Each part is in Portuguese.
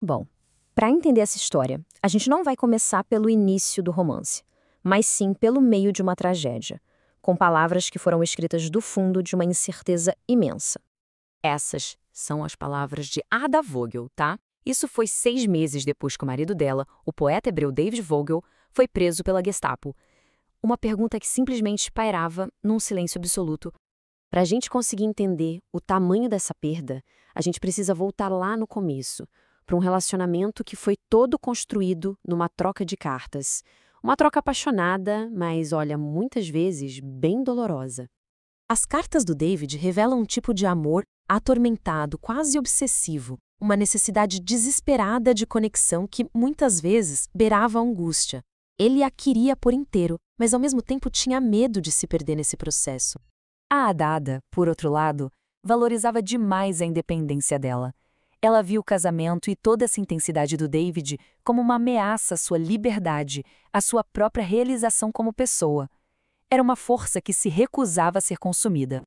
Bom, para entender essa história, a gente não vai começar pelo início do romance, mas sim pelo meio de uma tragédia, com palavras que foram escritas do fundo de uma incerteza imensa. Essas são as palavras de Ada Vogel, tá? Isso foi 6 meses depois que o marido dela, o poeta hebreu David Vogel, foi preso pela Gestapo. Uma pergunta que simplesmente pairava num silêncio absoluto. Para a gente conseguir entender o tamanho dessa perda, a gente precisa voltar lá no começo, para um relacionamento que foi todo construído numa troca de cartas. Uma troca apaixonada, mas, olha, muitas vezes bem dolorosa. As cartas do David revelam um tipo de amor atormentado, quase obsessivo, uma necessidade desesperada de conexão que, muitas vezes, beirava a angústia. Ele a queria por inteiro, mas ao mesmo tempo tinha medo de se perder nesse processo. A Ada, por outro lado, valorizava demais a independência dela. Ela viu o casamento e toda essa intensidade do David como uma ameaça à sua liberdade, à sua própria realização como pessoa. Era uma força que se recusava a ser consumida.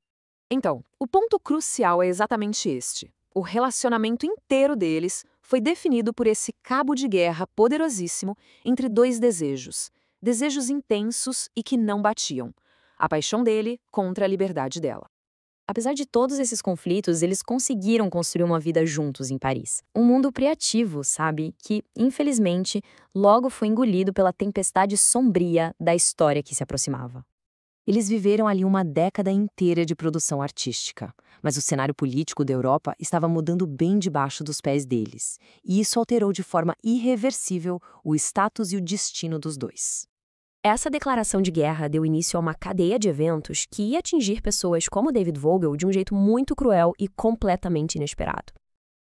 Então, o ponto crucial é exatamente este. O relacionamento inteiro deles foi definido por esse cabo de guerra poderosíssimo entre dois desejos. Desejos intensos e que não batiam. A paixão dele contra a liberdade dela. Apesar de todos esses conflitos, eles conseguiram construir uma vida juntos em Paris. Um mundo criativo, sabe? Que, infelizmente, logo foi engolido pela tempestade sombria da história que se aproximava. Eles viveram ali uma década inteira de produção artística, mas o cenário político da Europa estava mudando bem debaixo dos pés deles, e isso alterou de forma irreversível o status e o destino dos dois. Essa declaração de guerra deu início a uma cadeia de eventos que ia atingir pessoas como David Vogel de um jeito muito cruel e completamente inesperado.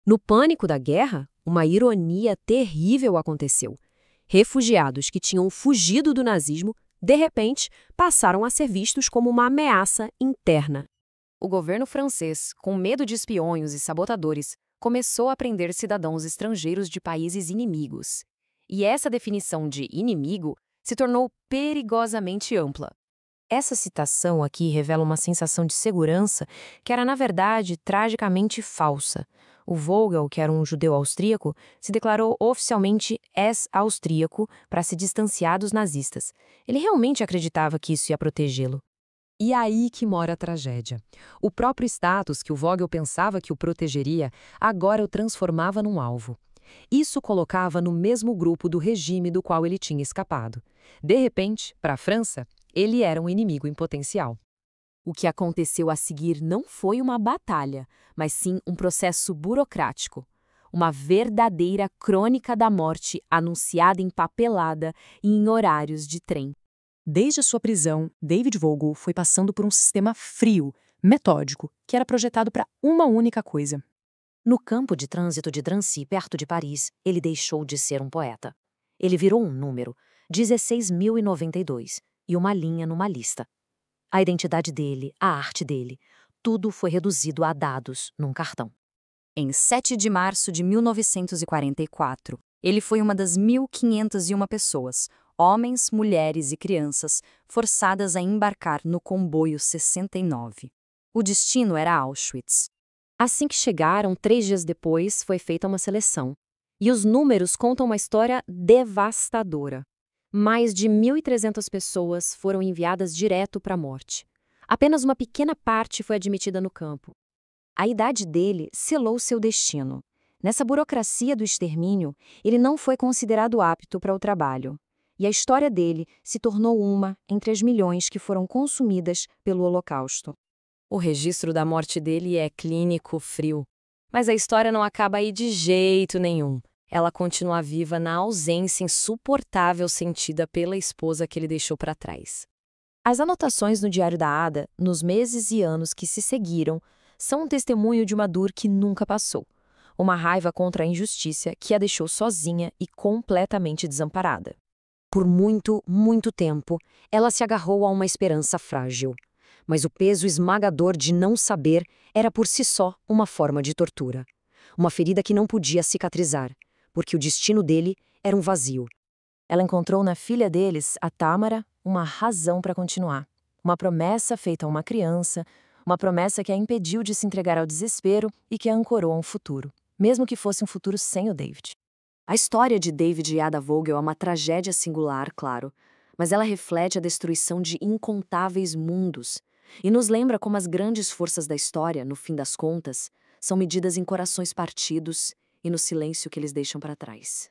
No pânico da guerra, uma ironia terrível aconteceu. Refugiados que tinham fugido do nazismo, de repente, passaram a ser vistos como uma ameaça interna. O governo francês, com medo de espiões e sabotadores, começou a prender cidadãos estrangeiros de países inimigos. E essa definição de inimigo se tornou perigosamente ampla. Essa citação aqui revela uma sensação de segurança que era, na verdade, tragicamente falsa. O Vogel, que era um judeu austríaco, se declarou oficialmente ex-austríaco para se distanciar dos nazistas. Ele realmente acreditava que isso ia protegê-lo. E aí que mora a tragédia. O próprio status que o Vogel pensava que o protegeria, agora o transformava num alvo. Isso colocava no mesmo grupo do regime do qual ele tinha escapado. De repente, para a França, ele era um inimigo em potencial. O que aconteceu a seguir não foi uma batalha, mas sim um processo burocrático. Uma verdadeira crônica da morte anunciada em papelada e em horários de trem. Desde a sua prisão, David Vogel foi passando por um sistema frio, metódico, que era projetado para uma única coisa. No campo de trânsito de Drancy, perto de Paris, ele deixou de ser um poeta. Ele virou um número, 16.092, e uma linha numa lista. A identidade dele, a arte dele, tudo foi reduzido a dados num cartão. Em 7 de março de 1944, ele foi uma das 1.501 pessoas, homens, mulheres e crianças, forçadas a embarcar no comboio 69. O destino era Auschwitz. Assim que chegaram, 3 dias depois, foi feita uma seleção. E os números contam uma história devastadora. Mais de 1.300 pessoas foram enviadas direto para a morte. Apenas uma pequena parte foi admitida no campo. A idade dele selou seu destino. Nessa burocracia do extermínio, ele não foi considerado apto para o trabalho. E a história dele se tornou uma entre as milhões que foram consumidas pelo Holocausto. O registro da morte dele é clínico frio. Mas a história não acaba aí de jeito nenhum. Ela continua viva na ausência insuportável sentida pela esposa que ele deixou para trás. As anotações no diário da Ada, nos meses e anos que se seguiram, são um testemunho de uma dor que nunca passou. Uma raiva contra a injustiça que a deixou sozinha e completamente desamparada. Por muito, muito tempo, ela se agarrou a uma esperança frágil. Mas o peso esmagador de não saber era por si só uma forma de tortura. Uma ferida que não podia cicatrizar, porque o destino dele era um vazio. Ela encontrou na filha deles, a Tâmara, uma razão para continuar. Uma promessa feita a uma criança, uma promessa que a impediu de se entregar ao desespero e que a ancorou a um futuro. mesmo que fosse um futuro sem o David. A história de David e Ada Vogel é uma tragédia singular, claro, mas ela reflete a destruição de incontáveis mundos e nos lembra como as grandes forças da história, no fim das contas, são medidas em corações partidos e no silêncio que eles deixam para trás.